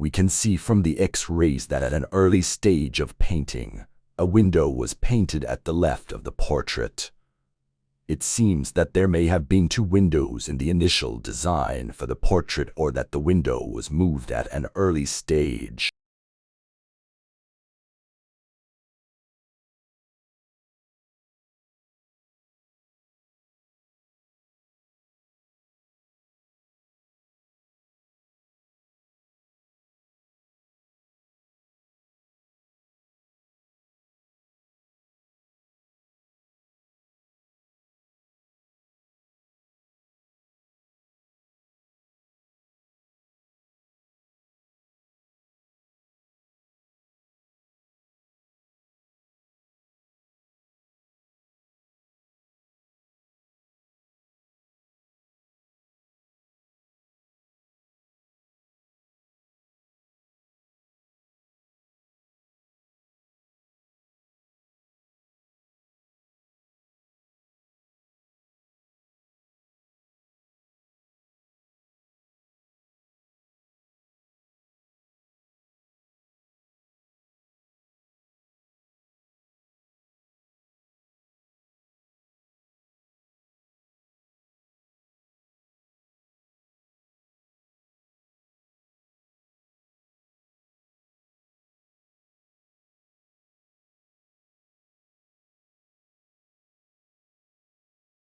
We can see from the X-rays that at an early stage of painting, a window was painted at the left of the portrait. It seems that there may have been two windows in the initial design for the portrait, or that the window was moved at an early stage.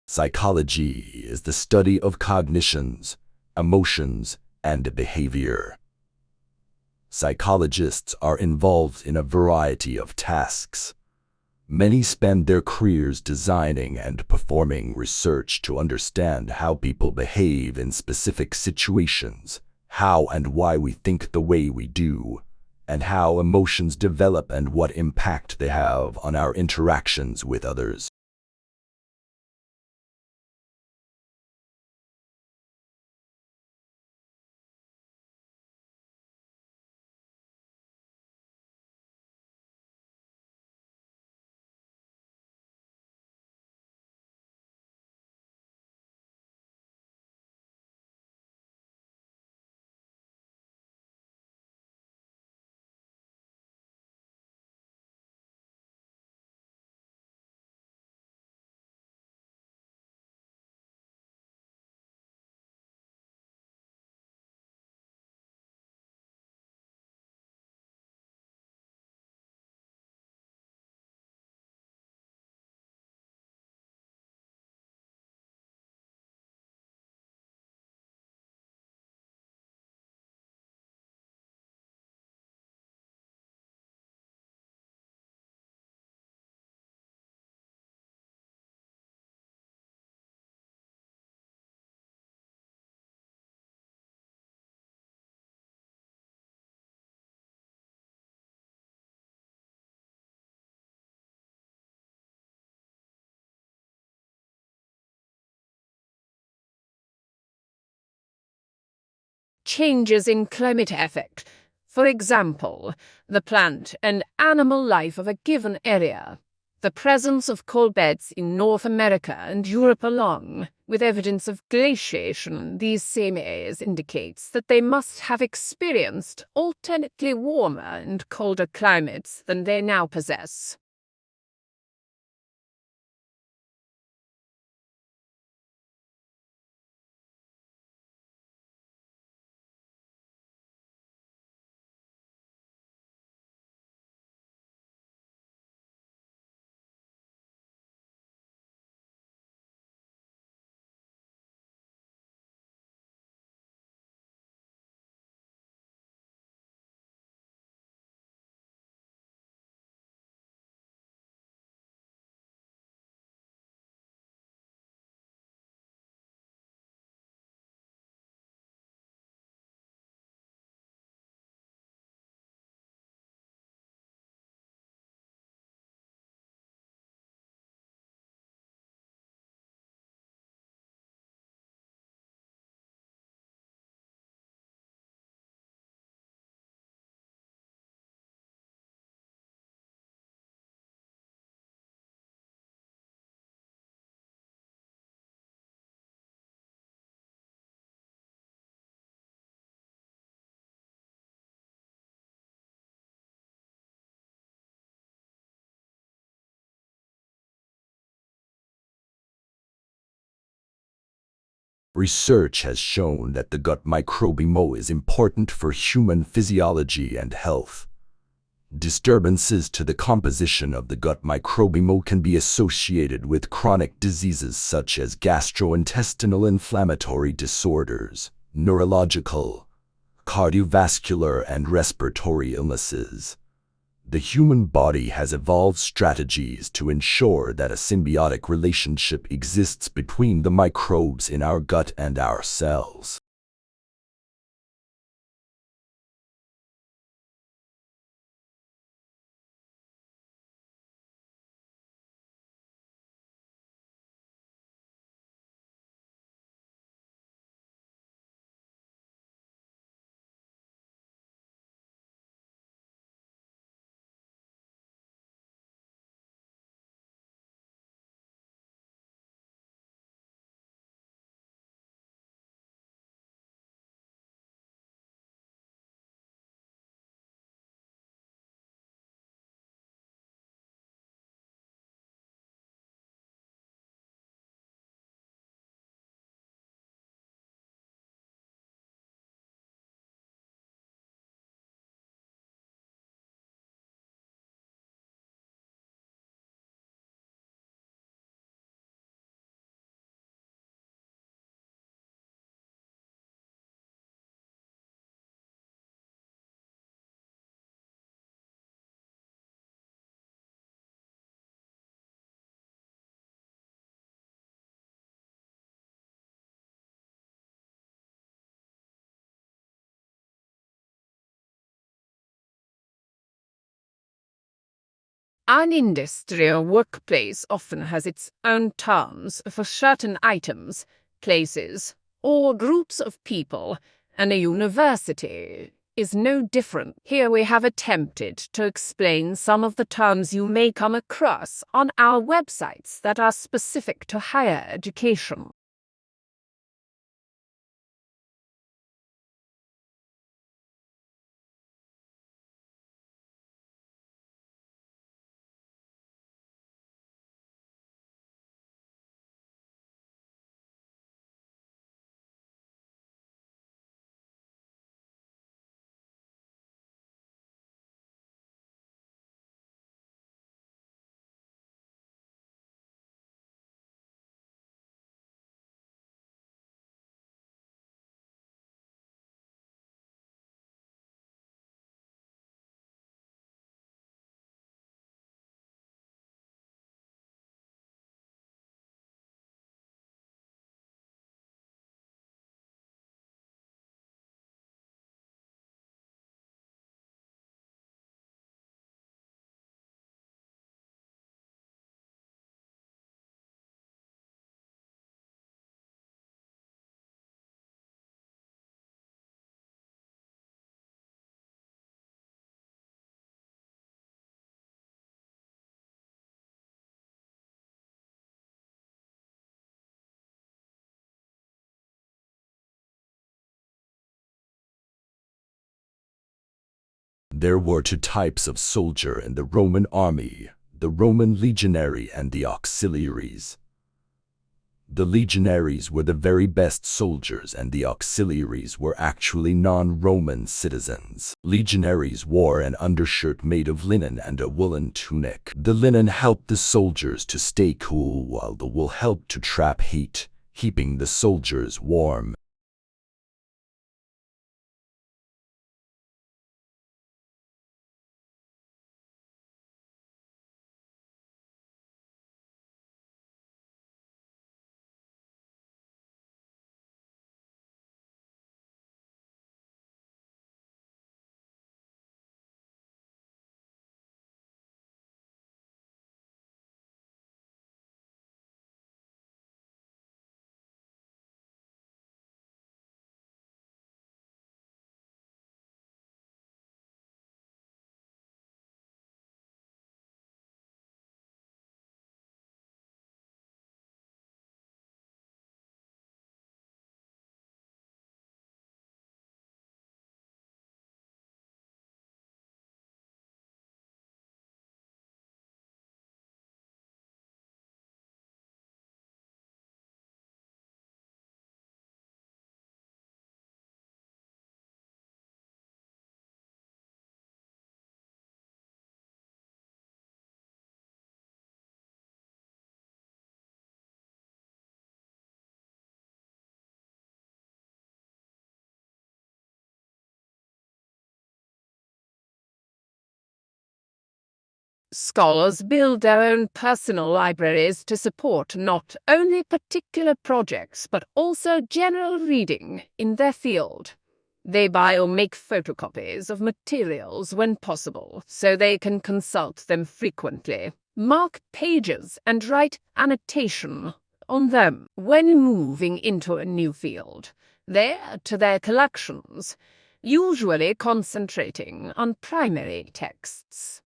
Psychology is the study of cognitions, emotions, and behavior. Psychologists are involved in a variety of tasks. Many spend their careers designing and performing research to understand how people behave in specific situations, how and why we think the way we do, and how emotions develop and what impact they have on our interactions with others. Changes in climate effect. For example, the plant and animal life of a given area. The presence of coal beds in North America and Europe along, with evidence of glaciation in these same areas, indicates that they must have experienced alternately warmer and colder climates than they now possess. Research has shown that the gut microbiome is important for human physiology and health. Disturbances to the composition of the gut microbiome can be associated with chronic diseases such as gastrointestinal inflammatory disorders, neurological, cardiovascular, and respiratory illnesses. The human body has evolved strategies to ensure that a symbiotic relationship exists between the microbes in our gut and our cells. An industrial workplace often has its own terms for certain items, places, or groups of people, and a university is no different. Here we have attempted to explain some of the terms you may come across on our websites that are specific to higher education. There were two types of soldier in the Roman army, the Roman legionary and the auxiliaries. The legionaries were the very best soldiers and the auxiliaries were actually non-Roman citizens. Legionaries wore an undershirt made of linen and a woolen tunic. The linen helped the soldiers to stay cool while the wool helped to trap heat, keeping the soldiers warm. Scholars build their own personal libraries to support not only particular projects but also general reading in their field. They buy or make photocopies of materials when possible, so they can consult them frequently, mark pages, and write annotation on them when moving into a new field. They add to their collections, usually concentrating on primary texts.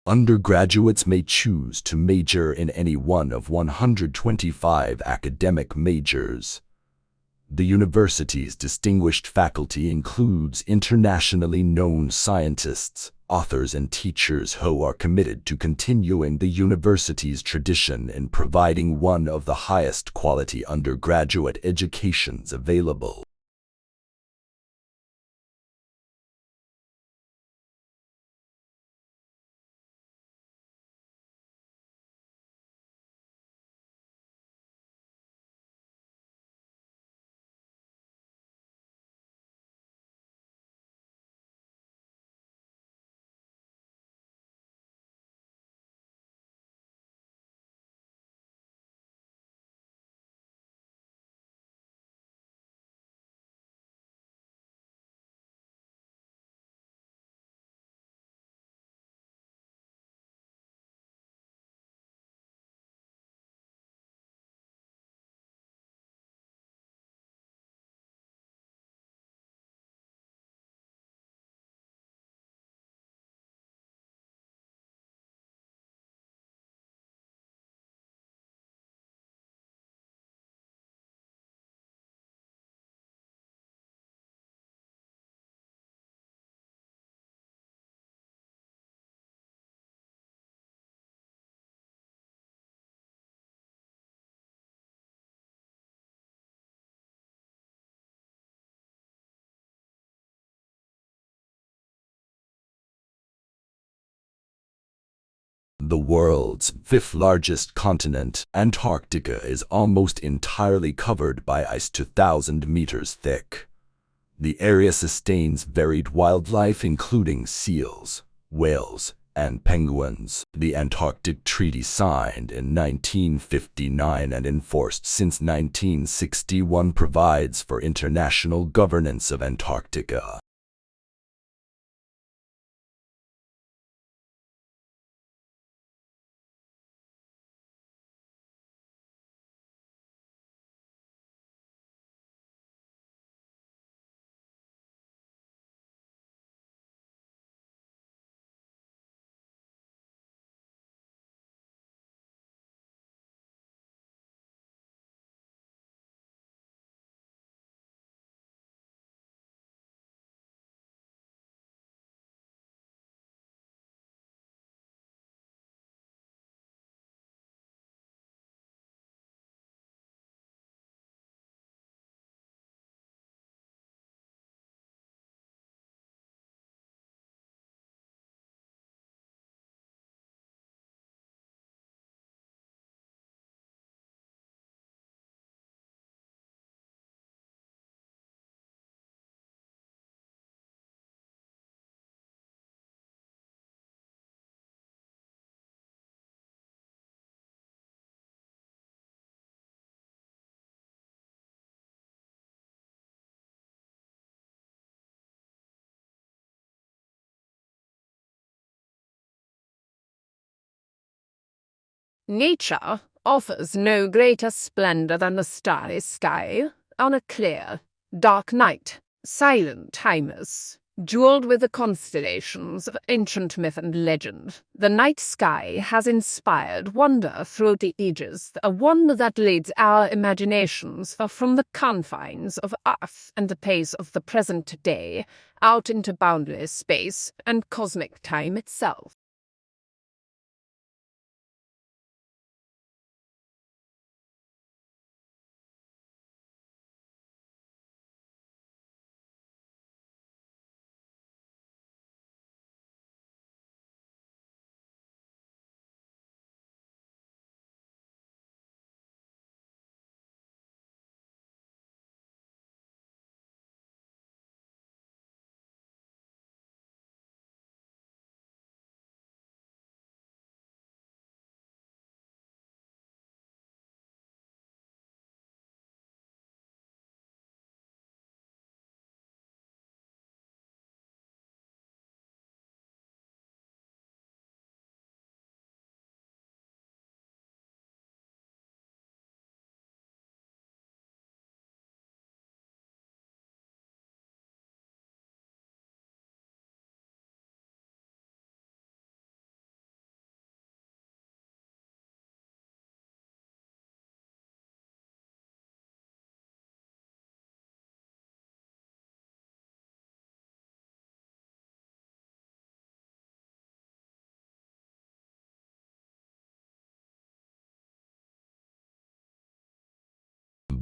Undergraduates may choose to major in any one of 125 academic majors. The university's distinguished faculty includes internationally known scientists, authors, and teachers who are committed to continuing the university's tradition in providing one of the highest quality undergraduate educations available. The world's fifth largest continent, Antarctica, is almost entirely covered by ice 2,000 meters thick. The area sustains varied wildlife including seals, whales, and penguins. The Antarctic Treaty, signed in 1959 and enforced since 1961, provides for international governance of Antarctica. Nature offers no greater splendor than the starry sky on a clear, dark night, silent, timeless, jeweled with the constellations of ancient myth and legend. The night sky has inspired wonder through the ages, a wonder that leads our imaginations from the confines of Earth and the pace of the present day out into boundless space and cosmic time itself.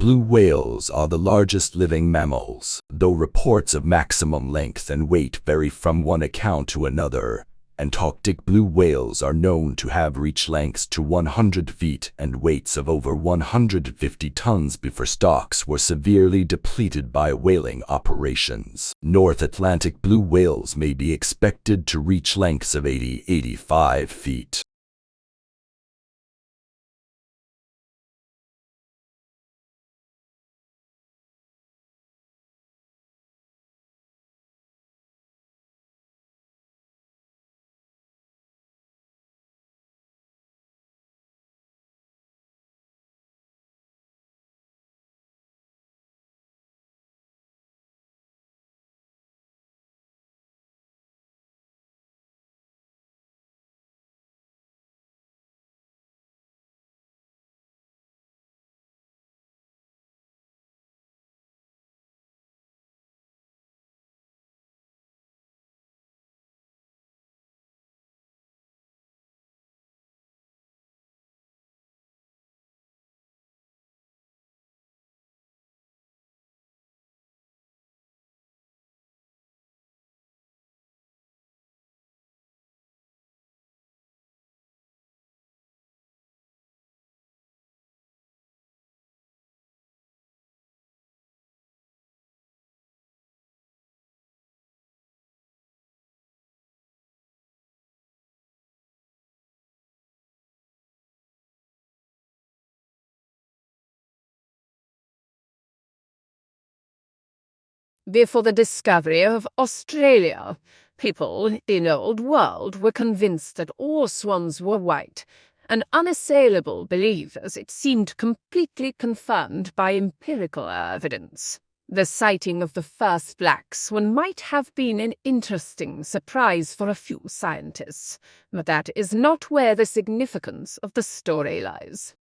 Blue whales are the largest living mammals, though reports of maximum length and weight vary from one account to another. Antarctic blue whales are known to have reached lengths to 100 feet and weights of over 150 tons before stocks were severely depleted by whaling operations. North Atlantic blue whales may be expected to reach lengths of 80–85 feet. Before the discovery of Australia, people in the Old World were convinced that all swans were white, an unassailable belief as it seemed completely confirmed by empirical evidence. The sighting of the first black swan might have been an interesting surprise for a few scientists, but that is not where the significance of the story lies.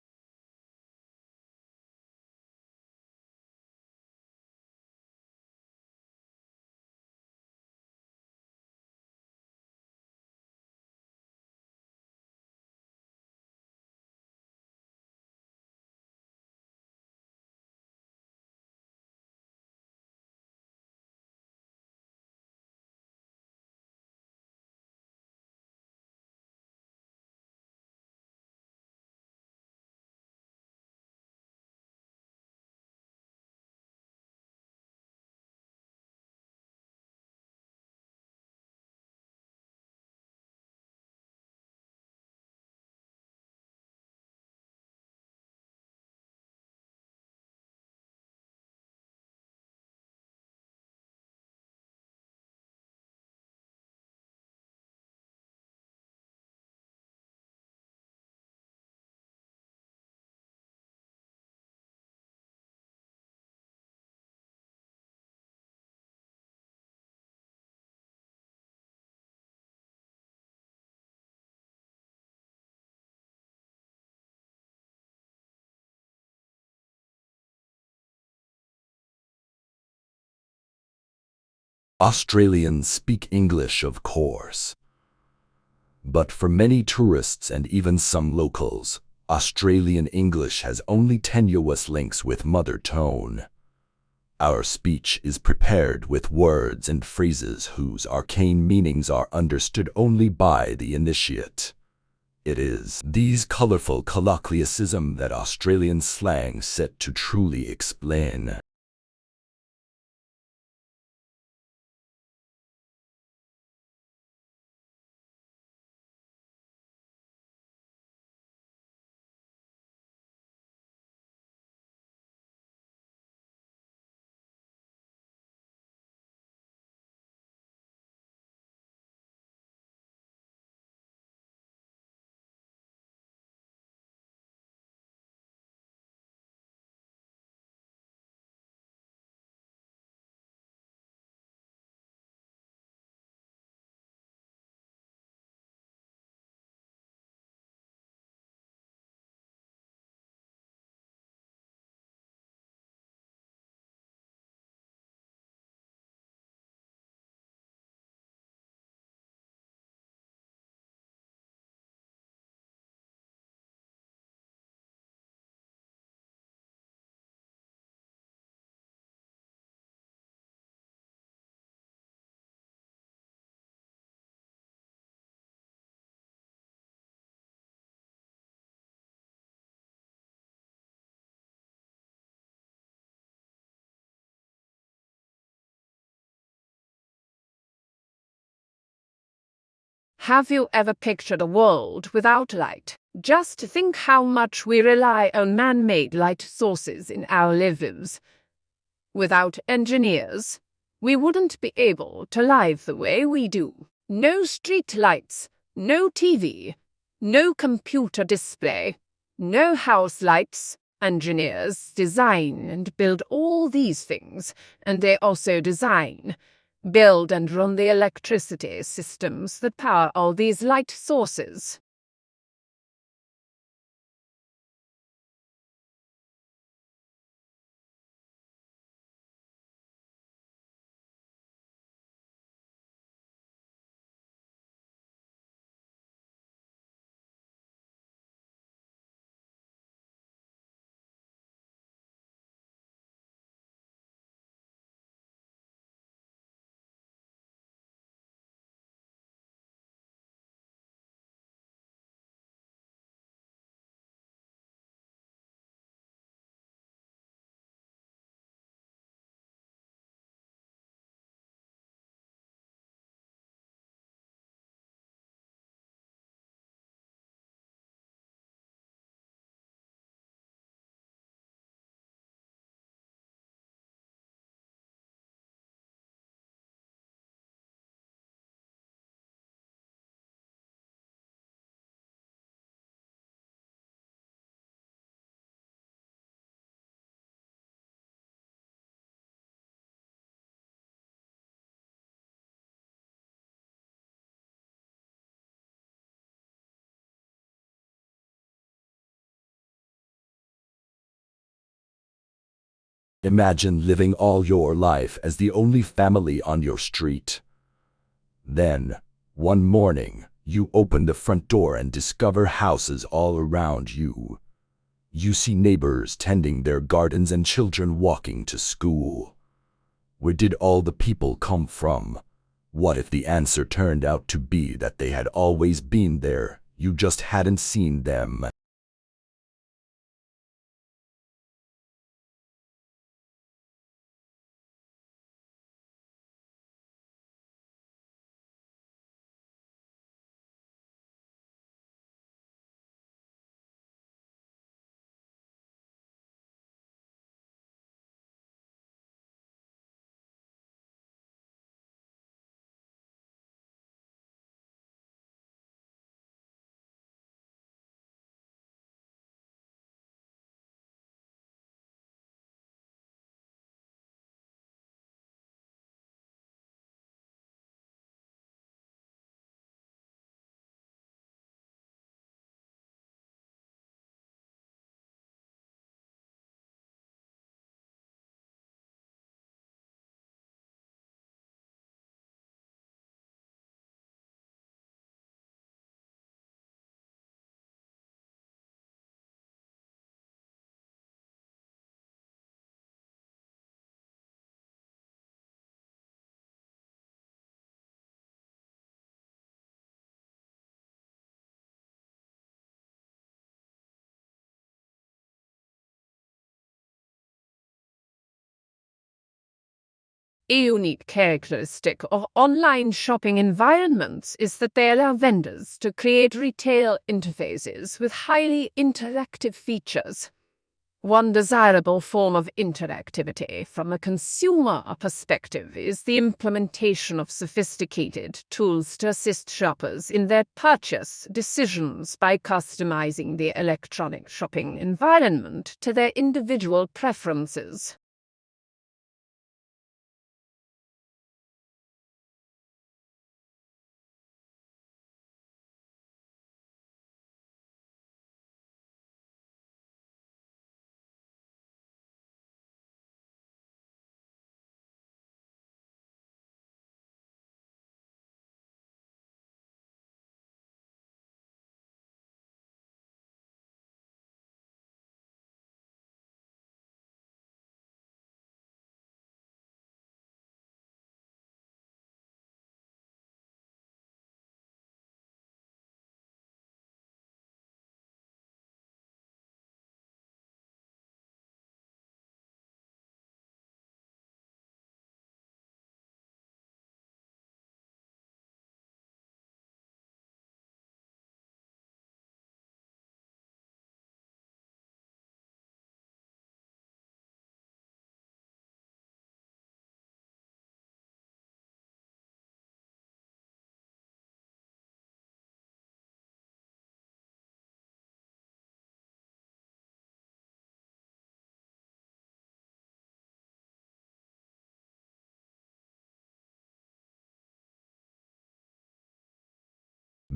Australians speak English, of course. But for many tourists and even some locals, Australian English has only tenuous links with mother tongue. Our speech is prepared with words and phrases whose arcane meanings are understood only by the initiate. It is these colorful colloquialisms that Australian slang set to truly explain. Have you ever pictured a world without light? Just think how much we rely on man-made light sources in our lives. Without engineers, we wouldn't be able to live the way we do. No street lights, no TV, no computer display, no house lights. Engineers design and build all these things, and they also design, build and run the electricity systems that power all these light sources. Imagine living all your life as the only family on your street. Then, one morning, you open the front door and discover houses all around you. You see neighbors tending their gardens and children walking to school. Where did all the people come from? What if the answer turned out to be that they had always been there, you just hadn't seen them? A unique characteristic of online shopping environments is that they allow vendors to create retail interfaces with highly interactive features. One desirable form of interactivity from a consumer perspective is the implementation of sophisticated tools to assist shoppers in their purchase decisions by customizing the electronic shopping environment to their individual preferences.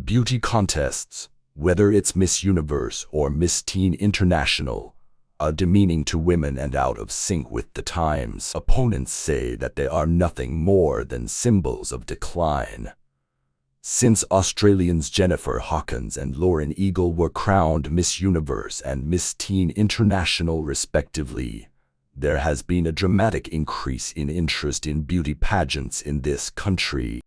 Beauty contests, whether it's Miss Universe or Miss Teen International, are demeaning to women and out of sync with the times. Opponents say that they are nothing more than symbols of decline. Since Australians Jennifer Hawkins and Lauren Eagle were crowned Miss Universe and Miss Teen International respectively, there has been a dramatic increase in interest in beauty pageants in this country.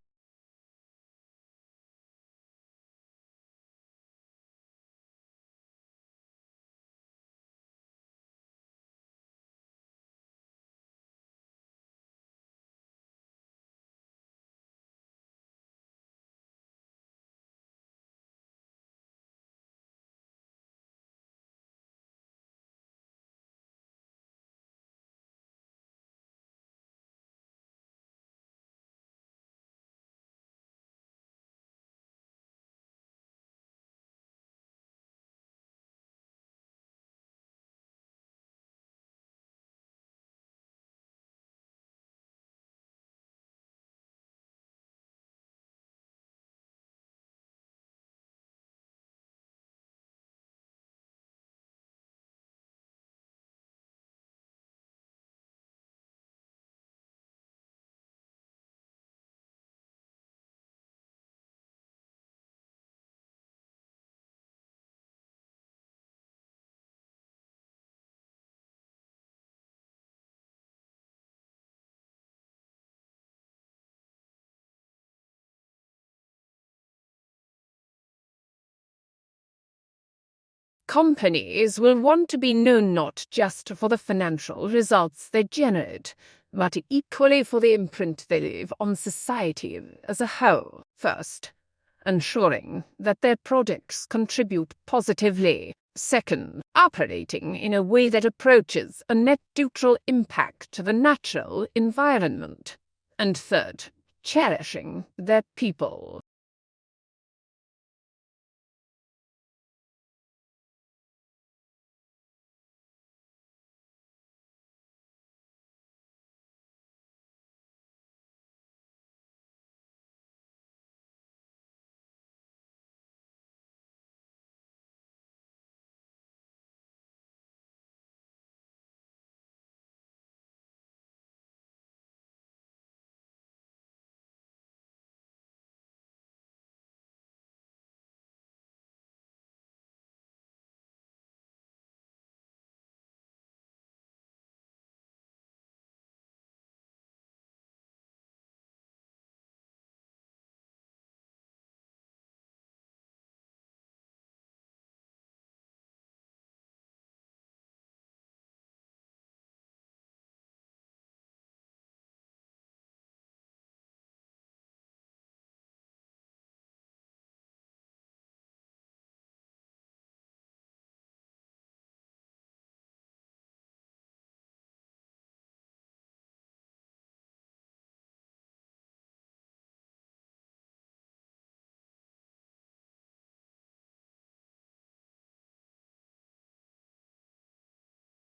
Companies will want to be known not just for the financial results they generate, but equally for the imprint they leave on society as a whole. First, ensuring that their products contribute positively. Second, operating in a way that approaches a net neutral impact to the natural environment. And third, cherishing their people.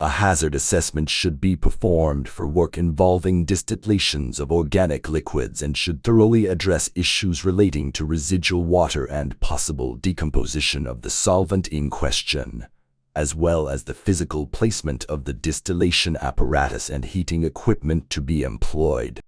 A hazard assessment should be performed for work involving distillations of organic liquids and should thoroughly address issues relating to residual water and possible decomposition of the solvent in question, as well as the physical placement of the distillation apparatus and heating equipment to be employed.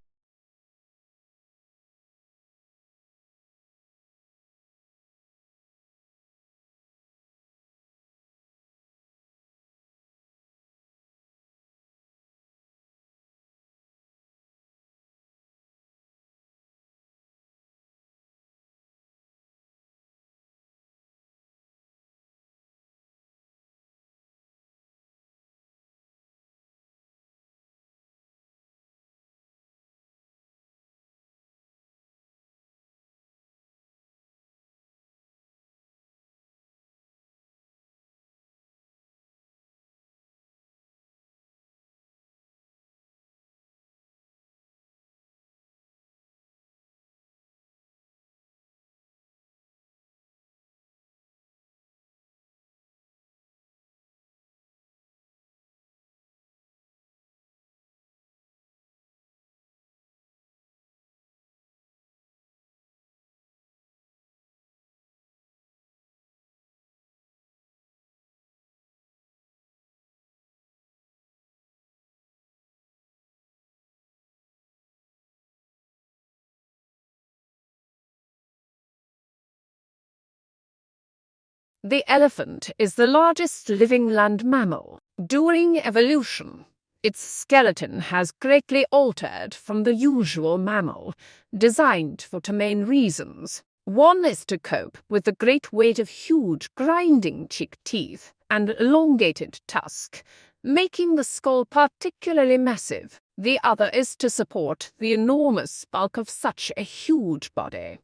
The elephant is the largest living land mammal. During evolution, its skeleton has greatly altered from the usual mammal, designed for two main reasons. One is to cope with the great weight of huge, grinding cheek teeth and elongated tusk, making the skull particularly massive. The other is to support the enormous bulk of such a huge body.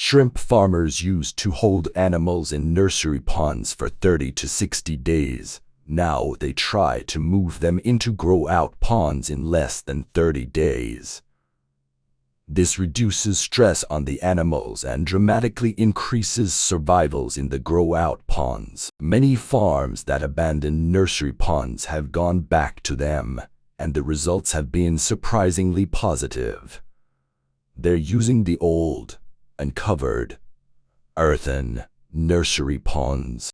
Shrimp farmers used to hold animals in nursery ponds for 30 to 60 days. Now they try to move them into grow-out ponds in less than 30 days. This reduces stress on the animals and dramatically increases survivals in the grow-out ponds. Many farms that abandoned nursery ponds have gone back to them, and the results have been surprisingly positive. They're using the old, uncovered, earthen nursery ponds.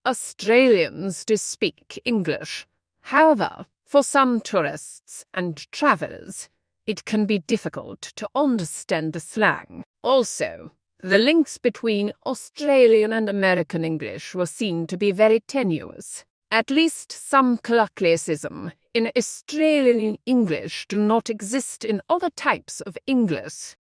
Australians to speak English. However, for some tourists and travelers, it can be difficult to understand the slang. Also, the links between Australian and American English were seen to be very tenuous. At least some colloquialism in Australian English do not exist in other types of English.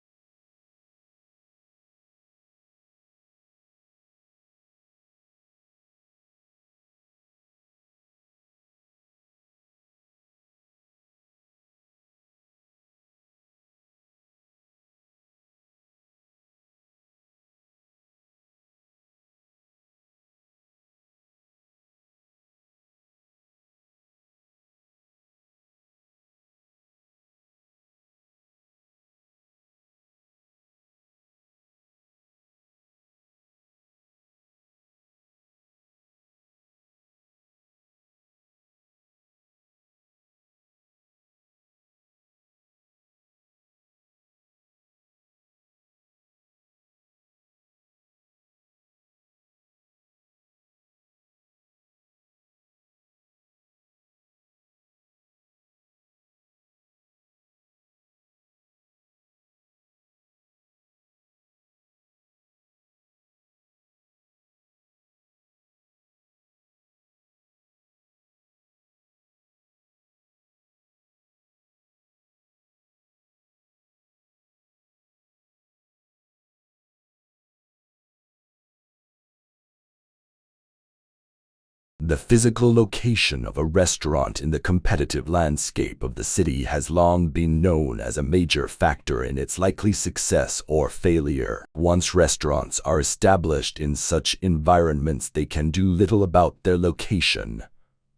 The physical location of a restaurant in the competitive landscape of the city has long been known as a major factor in its likely success or failure. Once restaurants are established in such environments, they can do little about their location.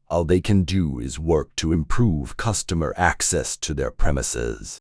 All they can do is work to improve customer access to their premises.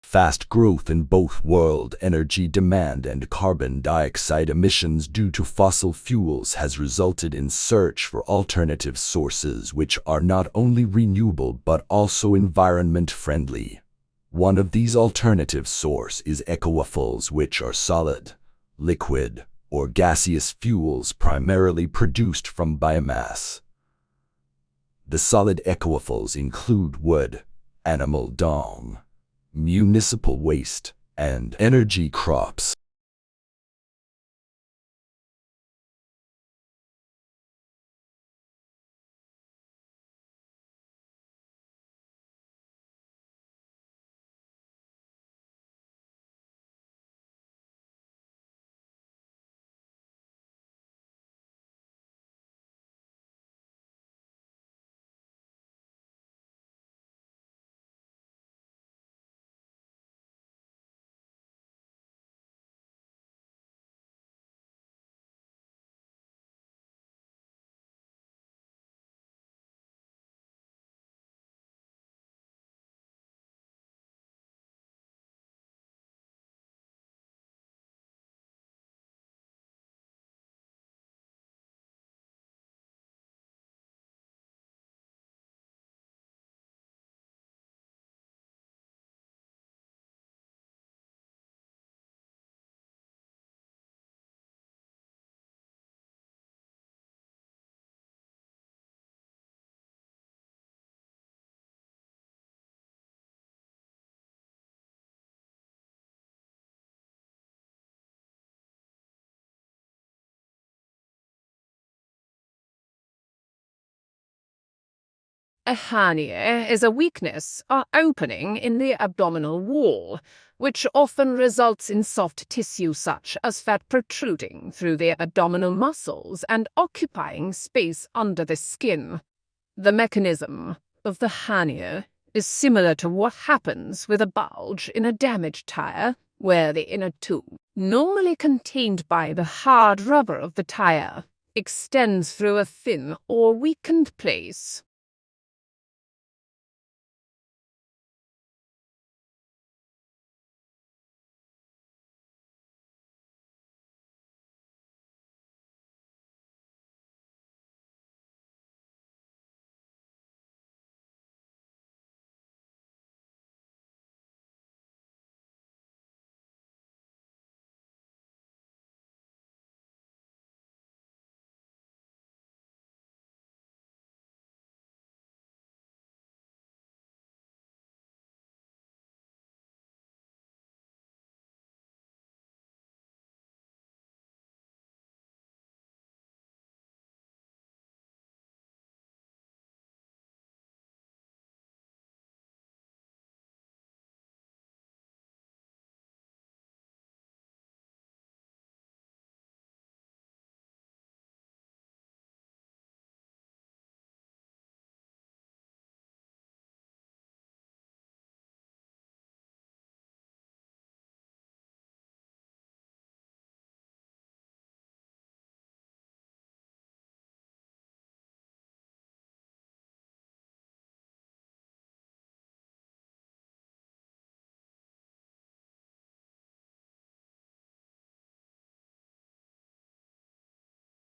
Fast growth in both world energy demand and carbon dioxide emissions due to fossil fuels has resulted in search for alternative sources which are not only renewable but also environment friendly. One of these alternative sources is ecofuels, which are solid, liquid, or gaseous fuels primarily produced from biomass. The solid ecofuels include wood, animal dung, municipal waste, and energy crops. A hernia is a weakness or opening in the abdominal wall, which often results in soft tissue such as fat protruding through the abdominal muscles and occupying space under the skin. The mechanism of the hernia is similar to what happens with a bulge in a damaged tire, where the inner tube, normally contained by the hard rubber of the tire, extends through a thin or weakened place.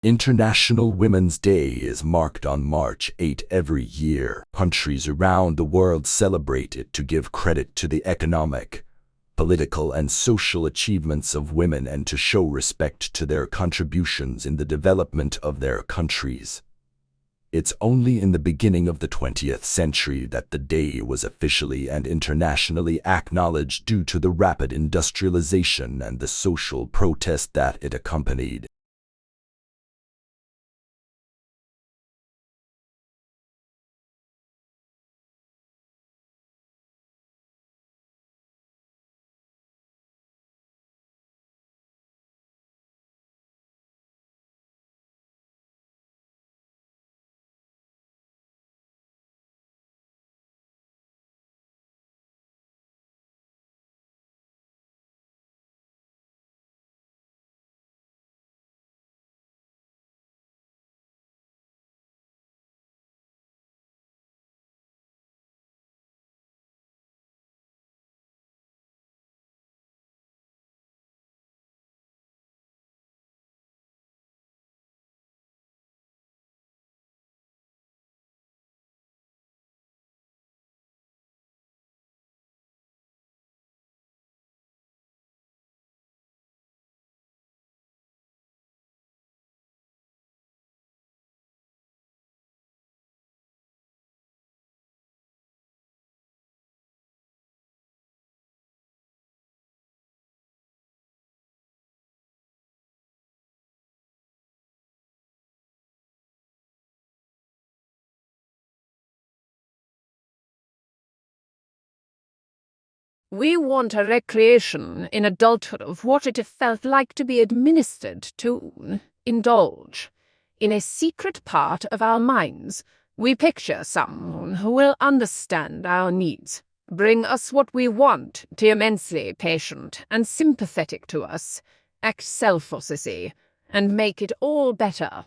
International Women's Day is marked on March 8 every year. Countries around the world celebrate it to give credit to the economic, political, and social achievements of women and to show respect to their contributions in the development of their countries. It's only in the beginning of the 20th century that the day was officially and internationally acknowledged due to the rapid industrialization and the social protest that it accompanied. We want a recreation in adulthood of what it felt like to be administered to indulge. In a secret part of our minds, we picture someone who will understand our needs, bring us what we want, to immensely patient and sympathetic to us, act selflessly, and make it all better.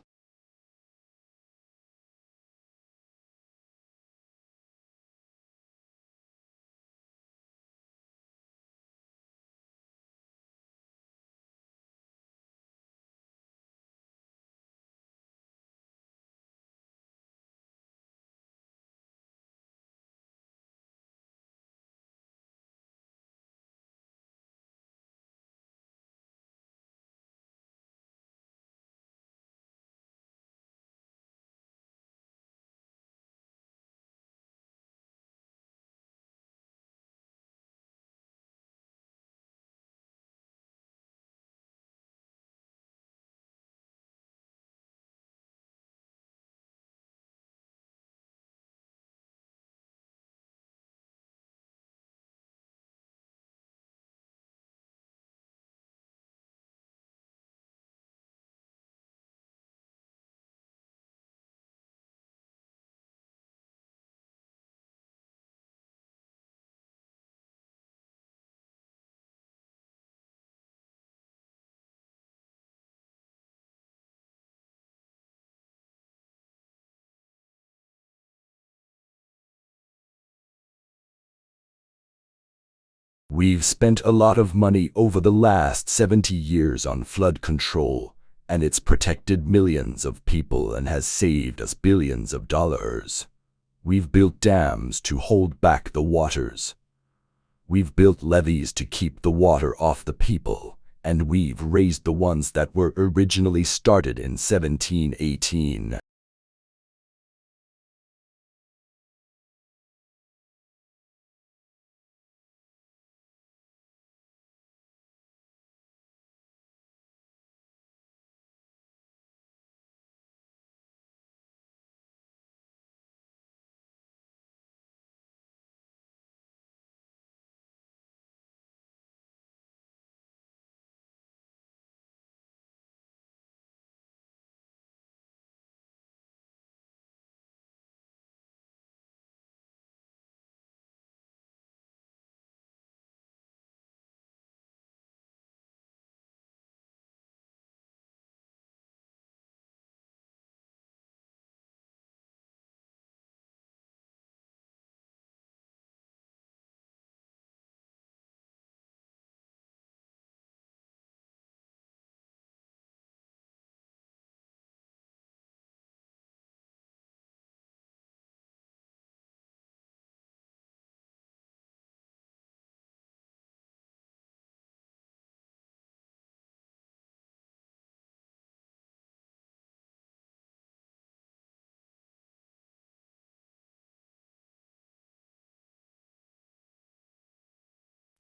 We've spent a lot of money over the last 70 years on flood control, and it's protected millions of people and has saved us billions of dollars. We've built dams to hold back the waters. We've built levees to keep the water off the people, and we've raised the ones that were originally started in 1718.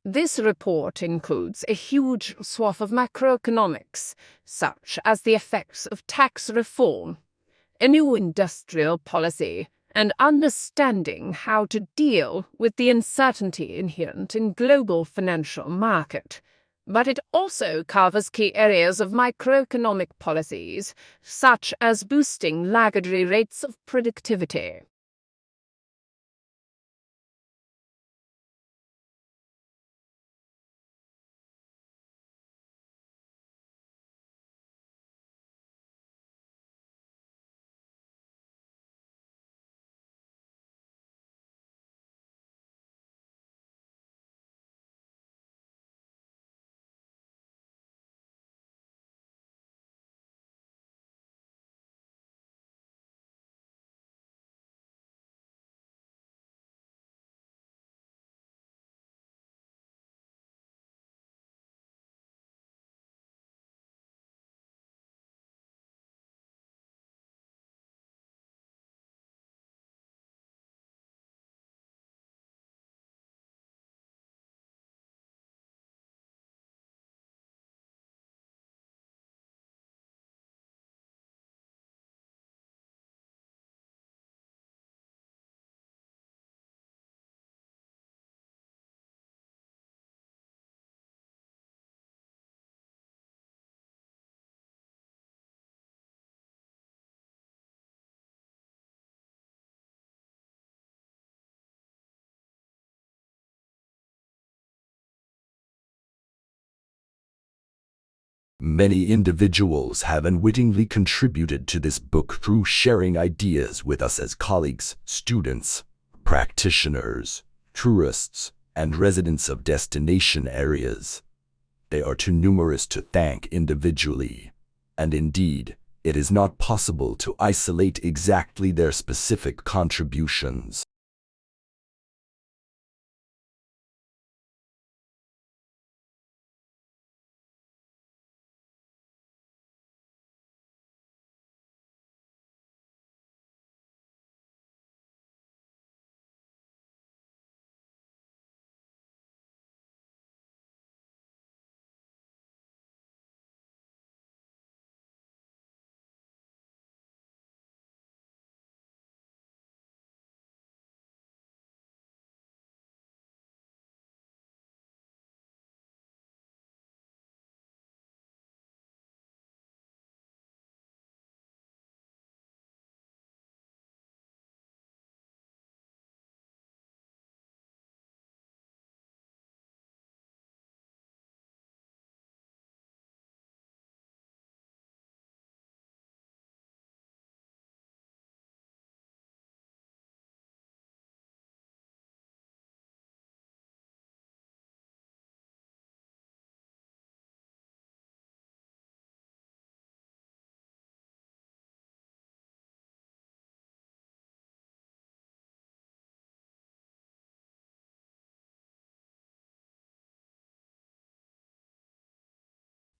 This report includes a huge swath of macroeconomics, such as the effects of tax reform, a new industrial policy, and understanding how to deal with the uncertainty inherent in global financial market. But it also covers key areas of microeconomic policies, such as boosting laggardly rates of productivity. Many individuals have unwittingly contributed to this book through sharing ideas with us as colleagues, students, practitioners, tourists, and residents of destination areas. They are too numerous to thank individually, and indeed, it is not possible to isolate exactly their specific contributions.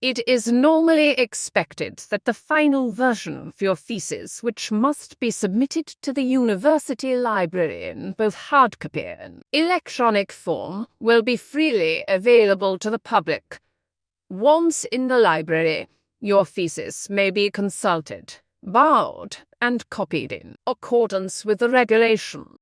It is normally expected that the final version of your thesis, which must be submitted to the university library in both hard copy and electronic form, will be freely available to the public. Once in the library, your thesis may be consulted, borrowed, and copied in accordance with the regulation.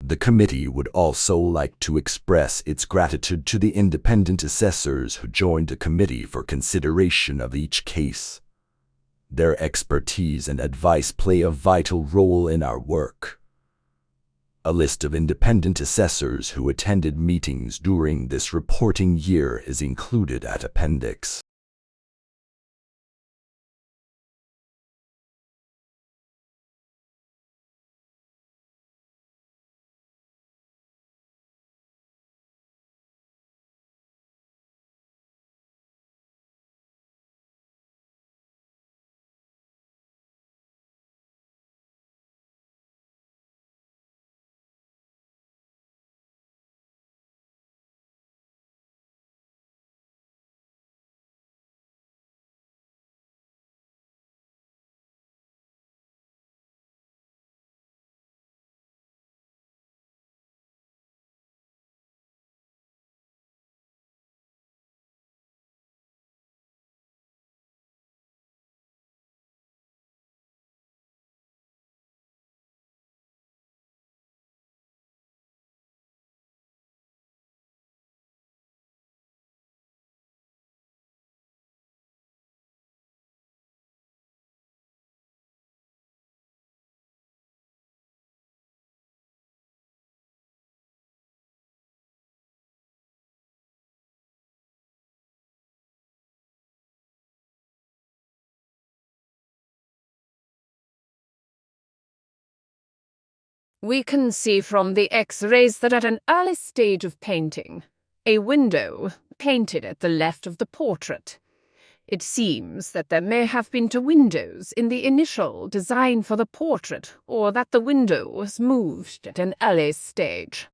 The committee would also like to express its gratitude to the independent assessors who joined the committee for consideration of each case. Their expertise and advice play a vital role in our work. A list of independent assessors who attended meetings during this reporting year is included at Appendix. We can see from the X-rays that at an early stage of painting, a window painted at the left of the portrait. It seems that there may have been two windows in the initial design for the portrait, or that the window was moved at an early stage.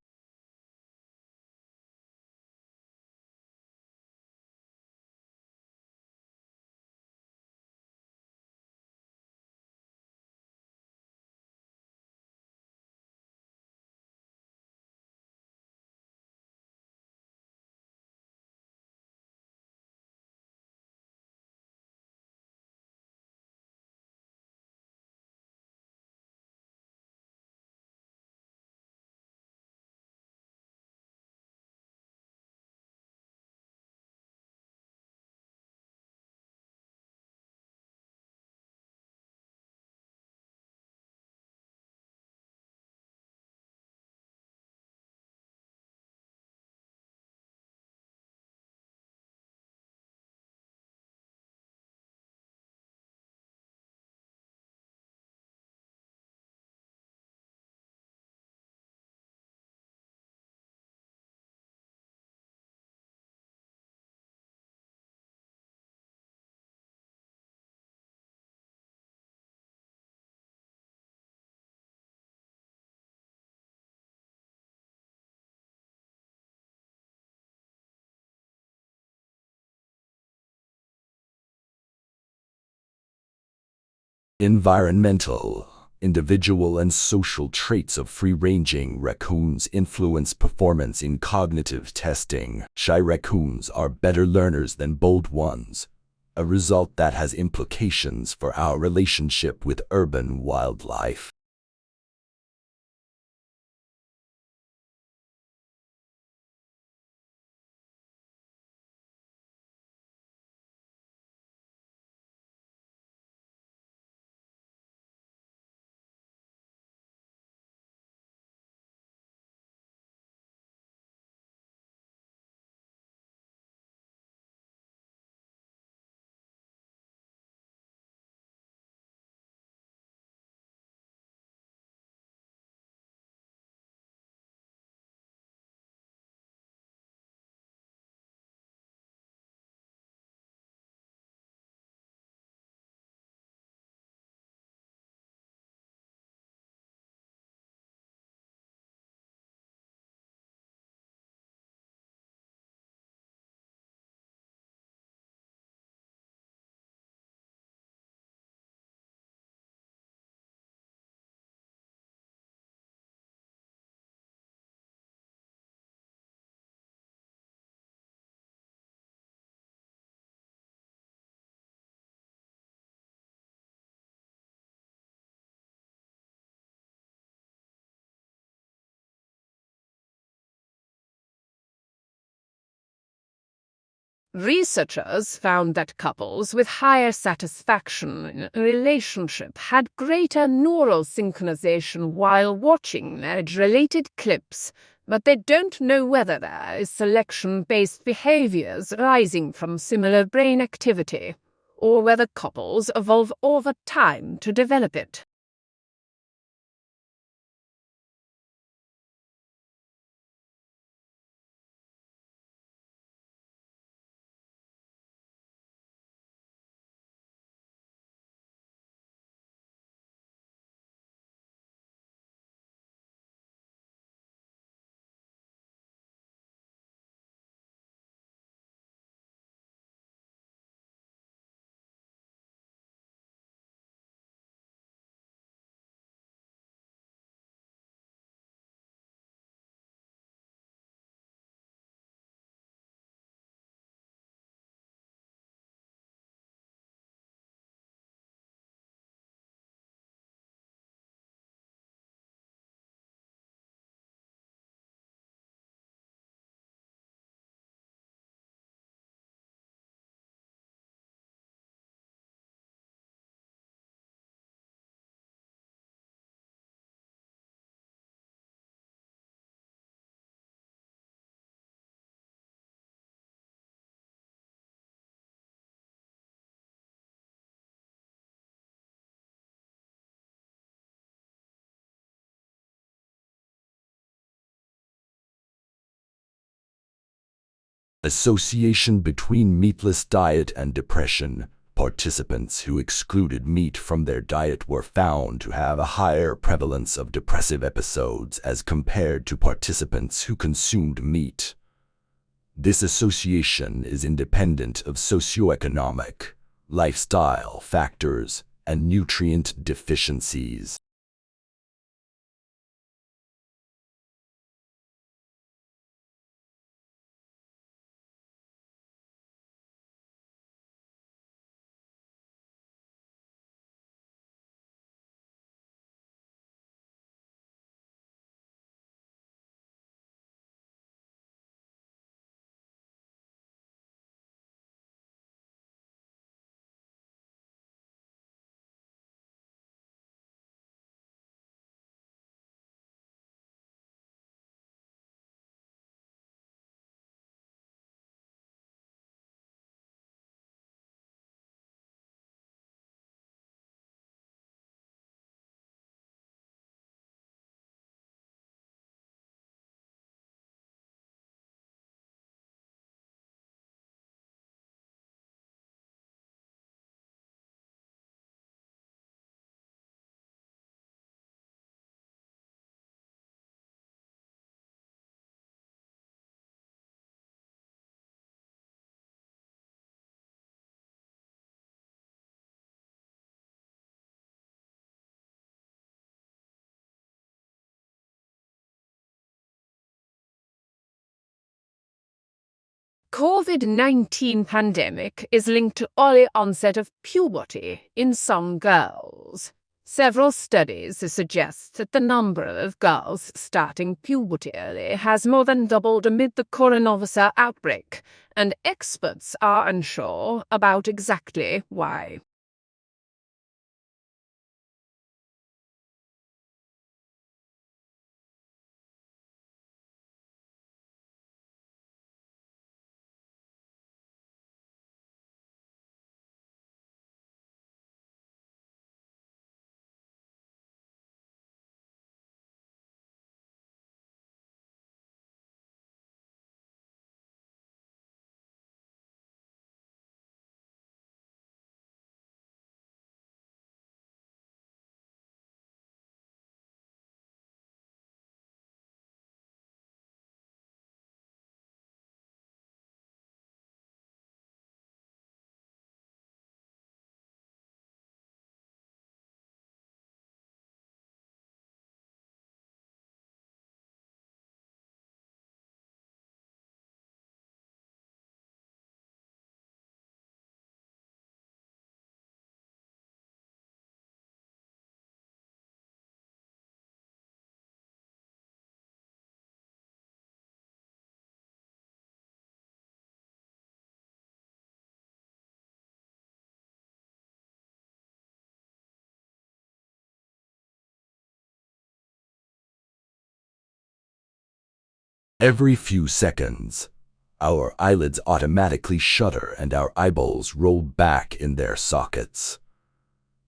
Environmental, individual, and social traits of free-ranging raccoons influence performance in cognitive testing. Shy raccoons are better learners than bold ones, a result that has implications for our relationship with urban wildlife. Researchers found that couples with higher satisfaction in a relationship had greater neural synchronization while watching marriage-related clips, but they don't know whether there is selection-based behaviors arising from similar brain activity, or whether couples evolve over time to develop it. Association between meatless diet and depression. Participants who excluded meat from their diet were found to have a higher prevalence of depressive episodes as compared to participants who consumed meat. This association is independent of socioeconomic, lifestyle factors, and nutrient deficiencies. COVID-19 pandemic is linked to early onset of puberty in some girls. Several studies suggest that the number of girls starting puberty early has more than doubled amid the coronavirus outbreak, and experts are unsure about exactly why. Every few seconds, our eyelids automatically shutter and our eyeballs roll back in their sockets.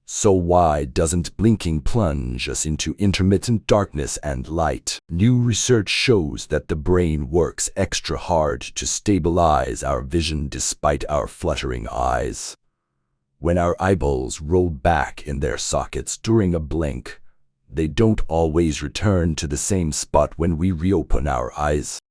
So why doesn't blinking plunge us into intermittent darkness and light? New research shows that the brain works extra hard to stabilize our vision despite our fluttering eyes. When our eyeballs roll back in their sockets during a blink, they don't always return to the same spot when we reopen our eyes.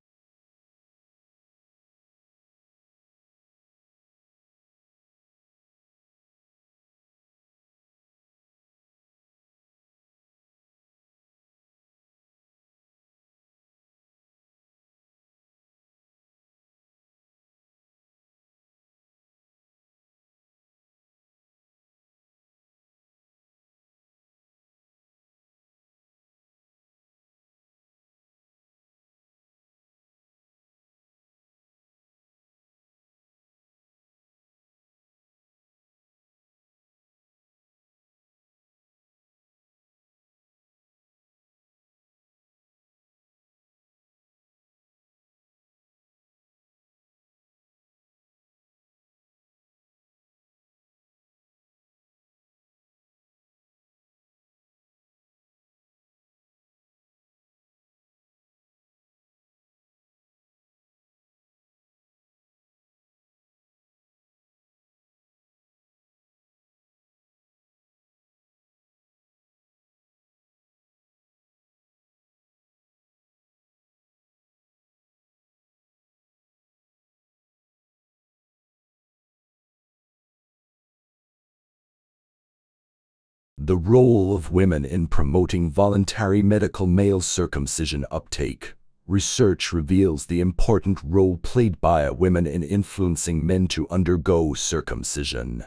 The role of women in promoting voluntary medical male circumcision uptake. Research reveals the important role played by women in influencing men to undergo circumcision.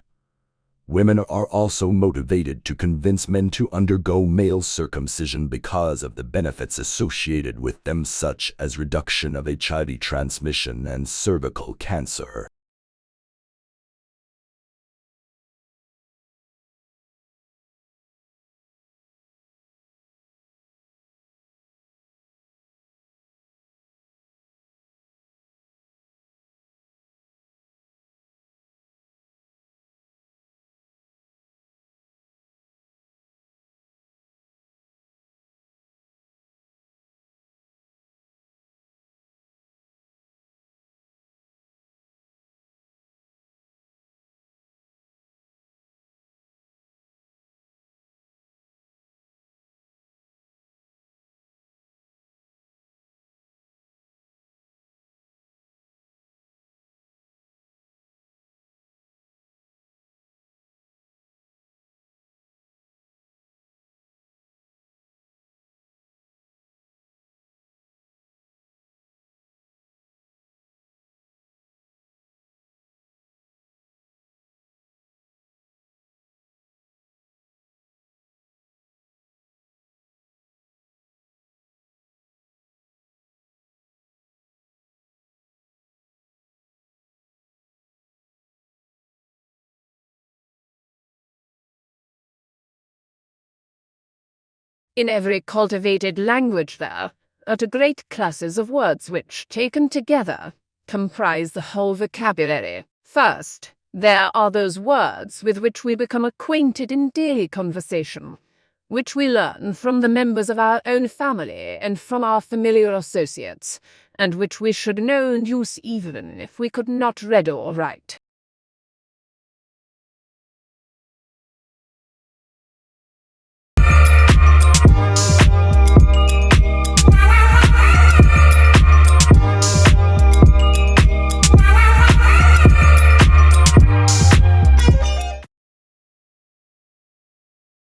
Women are also motivated to convince men to undergo male circumcision because of the benefits associated with them, such as reduction of HIV transmission and cervical cancer. In every cultivated language there are great classes of words which, taken together, comprise the whole vocabulary. First, there are those words with which we become acquainted in daily conversation, which we learn from the members of our own family and from our familiar associates, and which we should know and use even if we could not read or write.